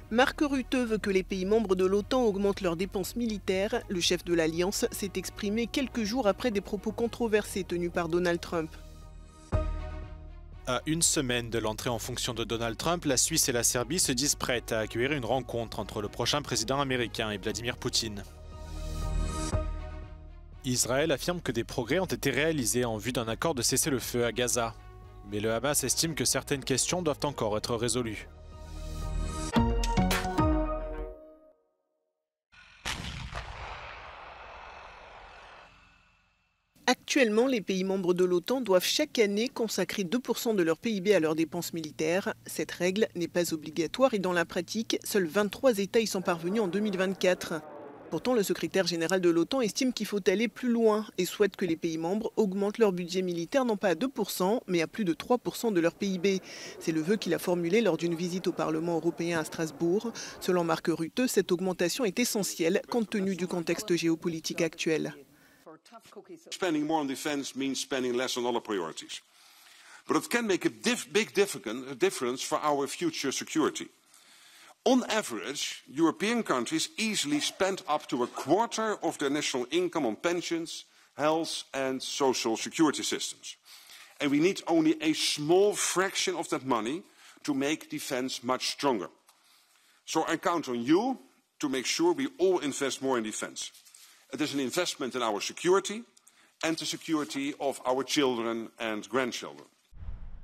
Mark Rutte veut que les pays membres de l'OTAN augmentent leurs dépenses militaires. Le chef de l'Alliance s'est exprimé quelques jours après des propos controversés tenus par Donald Trump. À une semaine de l'entrée en fonction de Donald Trump, la Suisse et la Serbie se disent prêtes à accueillir une rencontre entre le prochain président américain et Vladimir Poutine. Israël affirme que des progrès ont été réalisés en vue d'un accord de cessez-le-feu à Gaza. Mais le Hamas estime que certaines questions doivent encore être résolues. Actuellement, les pays membres de l'OTAN doivent chaque année consacrer 2% de leur PIB à leurs dépenses militaires. Cette règle n'est pas obligatoire et dans la pratique, seuls 23 États y sont parvenus en 2024. Pourtant, le secrétaire général de l'OTAN estime qu'il faut aller plus loin et souhaite que les pays membres augmentent leur budget militaire non pas à 2%, mais à plus de 3% de leur PIB. C'est le vœu qu'il a formulé lors d'une visite au Parlement européen à Strasbourg. Selon Mark Rutte, cette augmentation est essentielle compte tenu du contexte géopolitique actuel. Spending more on defense means spending less on other priorities. But it can make a big difference for our future security. On average, European countries easily spend up to a quarter of their national income on pensions, health and social security systems. And we need only a small fraction of that money to make defense much stronger. So I count on you to make sure we all invest more in defense. It is an investment in our security and the security of our children and grandchildren.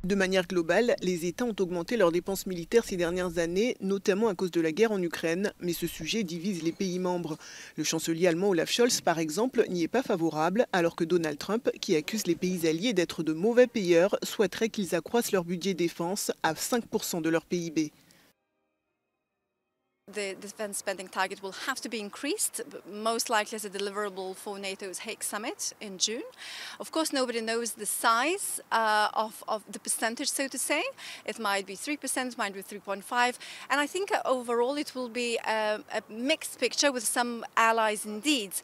De manière globale, les États ont augmenté leurs dépenses militaires ces dernières années, notamment à cause de la guerre en Ukraine, mais ce sujet divise les pays membres. Le chancelier allemand Olaf Scholz, par exemple, n'y est pas favorable, alors que Donald Trump, qui accuse les pays alliés d'être de mauvais payeurs, souhaiterait qu'ils accroissent leur budget défense à 5% de leur PIB. The defence spending target will have to be increased, most likely as a deliverable for NATO's Hague summit in June. Of course, nobody knows the size of the percentage, so to say. It might be 3%, it might be 3.5%. And I think overall it will be a mixed picture with some allies indeed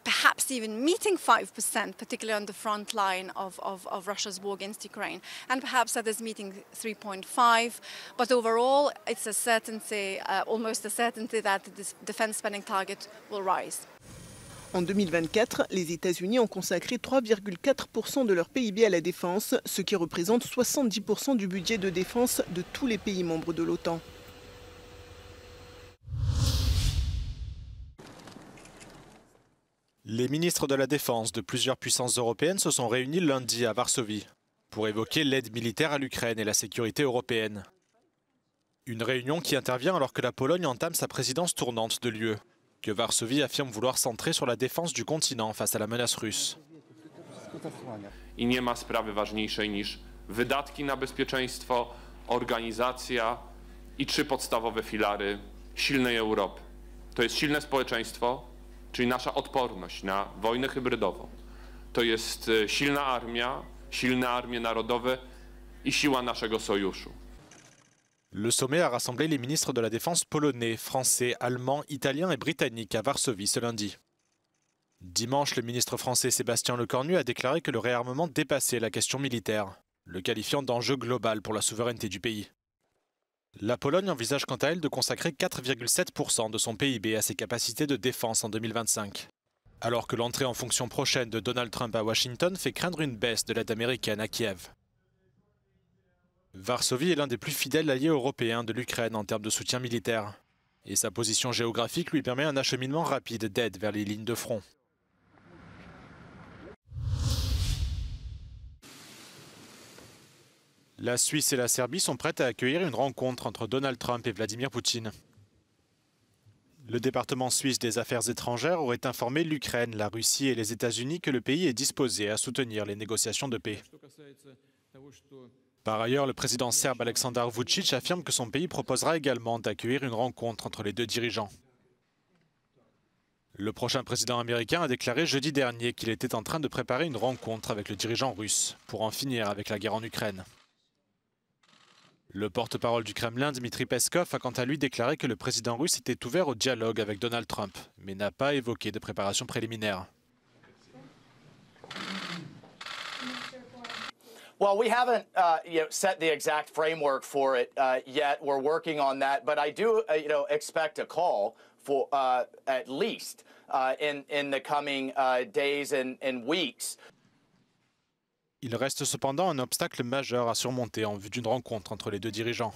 perhaps even meeting 5%, particularly on the front line of Russia's war against Ukraine, and perhaps others meeting 3.5%. But overall, it's a certainty, almost a certainty that the defense spending target will rise. En 2024, les États-Unis ont consacré 3,4% de leur PIB à la défense, ce qui représente 70% du budget de défense de tous les pays membres de l'OTAN. Les ministres de la Défense de plusieurs puissances européennes se sont réunis lundi à Varsovie pour évoquer l'aide militaire à l'Ukraine et la sécurité européenne. Une réunion qui intervient alors que la Pologne entame sa présidence tournante de l'UE, que Varsovie affirme vouloir centrer sur la défense du continent face à la menace russe. I nie ma sprawy ważniejszej niż wydatki na bezpieczeństwo, organizacja i 3 podstawowe filary silnej Europy. To jest silne społeczeństwo, czyli nasza odporność na wojnę hybrydową. To jest silne armie narodowe i siła naszego sojuszu. Le sommet a rassemblé les ministres de la Défense polonais, français, allemands, italiens et britanniques à Varsovie ce lundi. Dimanche, le ministre français Sébastien Lecornu a déclaré que le réarmement dépassait la question militaire, le qualifiant d'enjeu global pour la souveraineté du pays. La Pologne envisage quant à elle de consacrer 4,7% de son PIB à ses capacités de défense en 2025. Alors que l'entrée en fonction prochaine de Donald Trump à Washington fait craindre une baisse de l'aide américaine à Kiev. Varsovie est l'un des plus fidèles alliés européens de l'Ukraine en termes de soutien militaire. Et sa position géographique lui permet un acheminement rapide d'aide vers les lignes de front. La Suisse et la Serbie sont prêtes à accueillir une rencontre entre Donald Trump et Vladimir Poutine. Le département suisse des Affaires étrangères aurait informé l'Ukraine, la Russie et les États-Unis que le pays est disposé à soutenir les négociations de paix. Par ailleurs, le président serbe Aleksandar Vučić affirme que son pays proposera également d'accueillir une rencontre entre les deux dirigeants. Le prochain président américain a déclaré jeudi dernier qu'il était en train de préparer une rencontre avec le dirigeant russe pour en finir avec la guerre en Ukraine. Le porte-parole du Kremlin, Dmitri Peskov, a quant à lui déclaré que le président russe était ouvert au dialogue avec Donald Trump, mais n'a pas évoqué de préparation préliminaire. Well, we haven't set the exact framework for it yet. We're working on that, but I do expect a call for at least in the coming days and weeks. Il reste cependant un obstacle majeur à surmonter en vue d'une rencontre entre les deux dirigeants.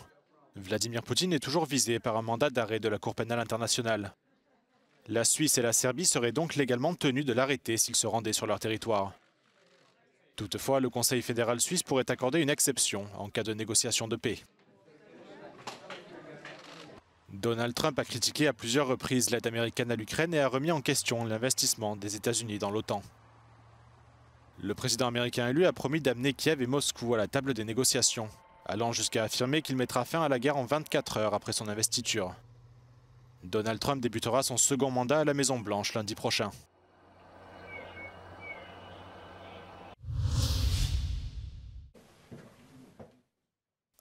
Vladimir Poutine est toujours visé par un mandat d'arrêt de la Cour pénale internationale. La Suisse et la Serbie seraient donc légalement tenues de l'arrêter s'il se rendait sur leur territoire. Toutefois, le Conseil fédéral suisse pourrait accorder une exception en cas de négociation de paix. Donald Trump a critiqué à plusieurs reprises l'aide américaine à l'Ukraine et a remis en question l'investissement des États-Unis dans l'OTAN. Le président américain élu a promis d'amener Kiev et Moscou à la table des négociations, allant jusqu'à affirmer qu'il mettra fin à la guerre en 24 heures après son investiture. Donald Trump débutera son second mandat à la Maison-Blanche lundi prochain.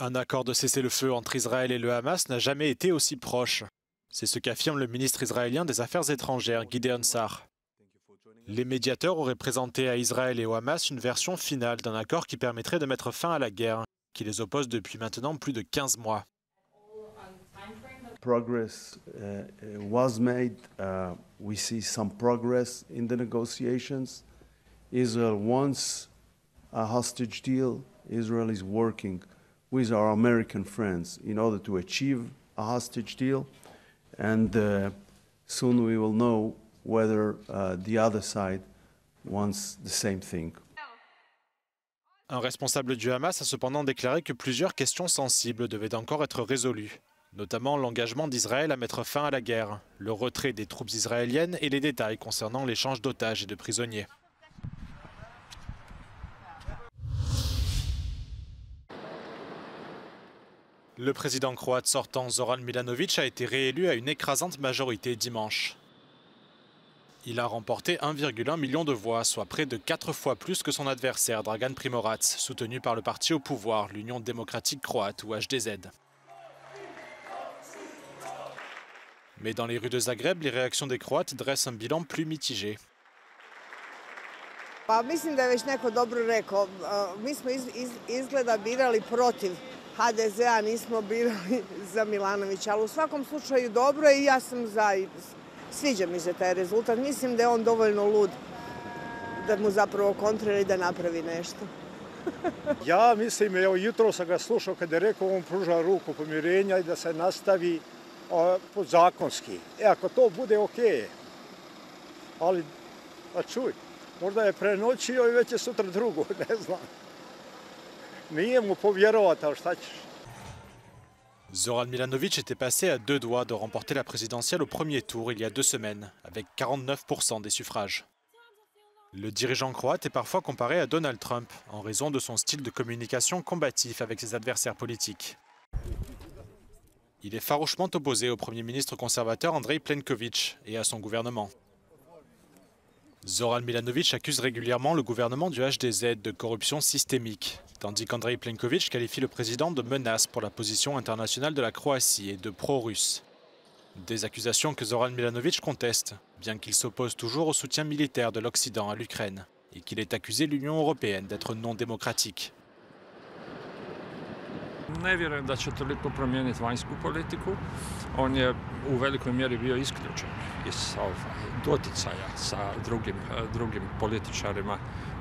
Un accord de cessez-le-feu entre Israël et le Hamas n'a jamais été aussi proche. C'est ce qu'affirme le ministre israélien des Affaires étrangères, Gideon Sa'ar. Les médiateurs auraient présenté à Israël et au Hamas une version finale d'un accord qui permettrait de mettre fin à la guerre, qui les oppose depuis maintenant plus de 15 mois. Progress was made. We see some progress in the negotiations. Israel wants a hostage deal. Israel is working with our American friends in order to achieve a hostage deal. And soon we will know whether the other side wants the same thing. Un responsable du Hamas a cependant déclaré que plusieurs questions sensibles devaient encore être résolues, notamment l'engagement d'Israël à mettre fin à la guerre, le retrait des troupes israéliennes et les détails concernant l'échange d'otages et de prisonniers. Le président croate sortant Zoran Milanović a été réélu à une écrasante majorité dimanche. Il a remporté 1,1 million de voix, soit près de 4 fois plus que son adversaire Dragan Primorac, soutenu par le parti au pouvoir, l'Union démocratique croate ou HDZ. Mais dans les rues de Zagreb, les réactions des Croates dressent un bilan plus mitigé. Mislim da je već neko dobro rekao. Mi smo izgleda birali protiv HDZ-a, nismo birali za Milanovića, ali u svakom slučaju dobro je i ja sam za. Sviđa mi se taj rezultat. Mislim da je on dovoljno lud da mu zapravo kontrira i da napravi nešto. Ja mislim, evo jutro sam ga slušao kada je rekao on pruža ruku pomirenja i da se nastavi podzakonski. Ako to bude okej. Ali, a čuj, možda je prenoćio i već je sutra drugo, ne znam. Nije mu povjerovati, ali šta ćeš? Zoran Milanović était passé à 2 doigts de remporter la présidentielle au premier tour il y a 2 semaines, avec 49% des suffrages. Le dirigeant croate est parfois comparé à Donald Trump, en raison de son style de communication combatif avec ses adversaires politiques. Il est farouchement opposé au Premier ministre conservateur Andrej Plenković et à son gouvernement. Zoran Milanović accuse régulièrement le gouvernement du HDZ de corruption systémique, tandis qu'Andrej Plenković qualifie le président de menace pour la position internationale de la Croatie et de pro-russe. Des accusations que Zoran Milanović conteste, bien qu'il s'oppose toujours au soutien militaire de l'Occident à l'Ukraine, et qu'il ait accusé l'Union européenne d'être non démocratique. Ne vjerujem da će toliko promijeniti vanjsku politiku. On je u velikoj mjeri bio isključen iz doticaja sa drugim političarima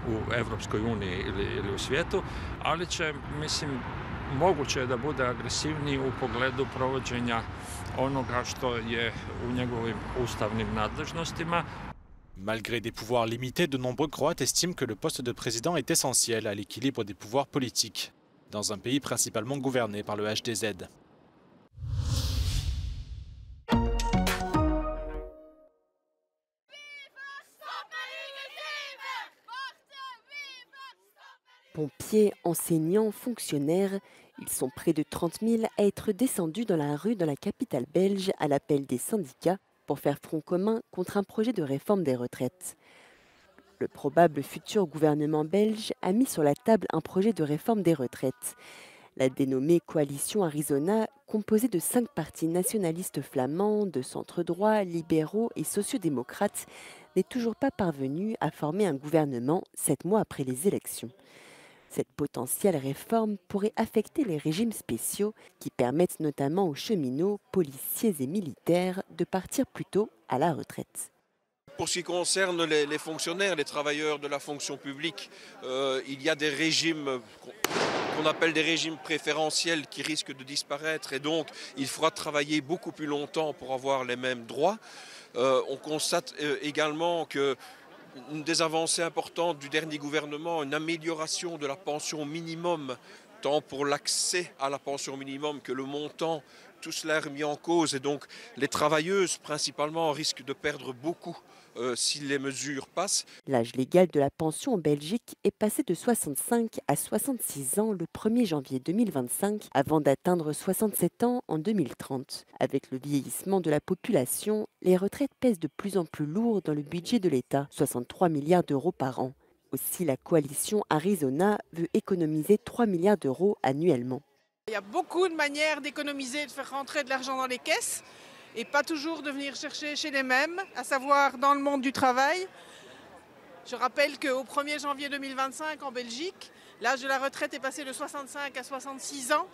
u Evropskoj uniji ili u svijetu, ali će, mislim, moguće je da bude agresivniji u pogledu provođenja onoga što je u njegovim ustavnim nadležnostima. Malgré des pouvoirs limités, de nombreux Croates estiment que le poste de président est essentiel à l'équilibre des pouvoirs politiques, dans un pays principalement gouverné par le HDZ. Pompiers, enseignants, fonctionnaires, ils sont près de 30 000 à être descendus dans la rue de la capitale belge à l'appel des syndicats pour faire front commun contre un projet de réforme des retraites. Le probable futur gouvernement belge a mis sur la table un projet de réforme des retraites. La dénommée Coalition Arizona, composée de 5 partis nationalistes flamands, de centre-droit, libéraux et sociodémocrates, n'est toujours pas parvenue à former un gouvernement 7 mois après les élections. Cette potentielle réforme pourrait affecter les régimes spéciaux qui permettent notamment aux cheminots, policiers et militaires de partir plus tôt à la retraite. Pour ce qui concerne les fonctionnaires, les travailleurs de la fonction publique, il y a des régimes qu'on appelle des régimes préférentiels qui risquent de disparaître et donc il faudra travailler beaucoup plus longtemps pour avoir les mêmes droits. On constate également que une des avancées importantes du dernier gouvernement, une amélioration de la pension minimum, tant pour l'accès à la pension minimum que le montant, tout cela est remis en cause et donc les travailleuses principalement risquent de perdre beaucoup si les mesures passent. L'âge légal de la pension en Belgique est passé de 65 à 66 ans le 1er janvier 2025 avant d'atteindre 67 ans en 2030. Avec le vieillissement de la population, les retraites pèsent de plus en plus lourd dans le budget de l'État, 63 milliards d'euros par an. Aussi, la coalition Arizona veut économiser 3 milliards d'euros annuellement. Il y a beaucoup de manières d'économiser et de faire rentrer de l'argent dans les caisses et pas toujours de venir chercher chez les mêmes, à savoir dans le monde du travail. Je rappelle qu'au 1er janvier 2025 en Belgique, l'âge de la retraite est passé de 65 à 66 ans,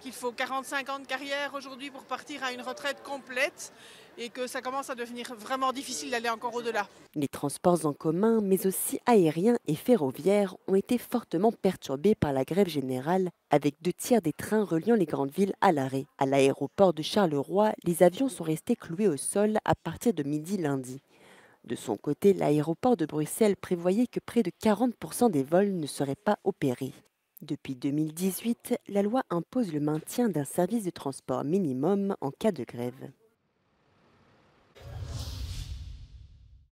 qu'il faut 45 ans de carrière aujourd'hui pour partir à une retraite complète et que ça commence à devenir vraiment difficile d'aller encore au-delà. Les transports en commun, mais aussi aériens et ferroviaires, ont été fortement perturbés par la grève générale, avec 2/3 des trains reliant les grandes villes à l'arrêt. À l'aéroport de Charleroi, les avions sont restés cloués au sol à partir de midi lundi. De son côté, l'aéroport de Bruxelles prévoyait que près de 40% des vols ne seraient pas opérés. Depuis 2018, la loi impose le maintien d'un service de transport minimum en cas de grève.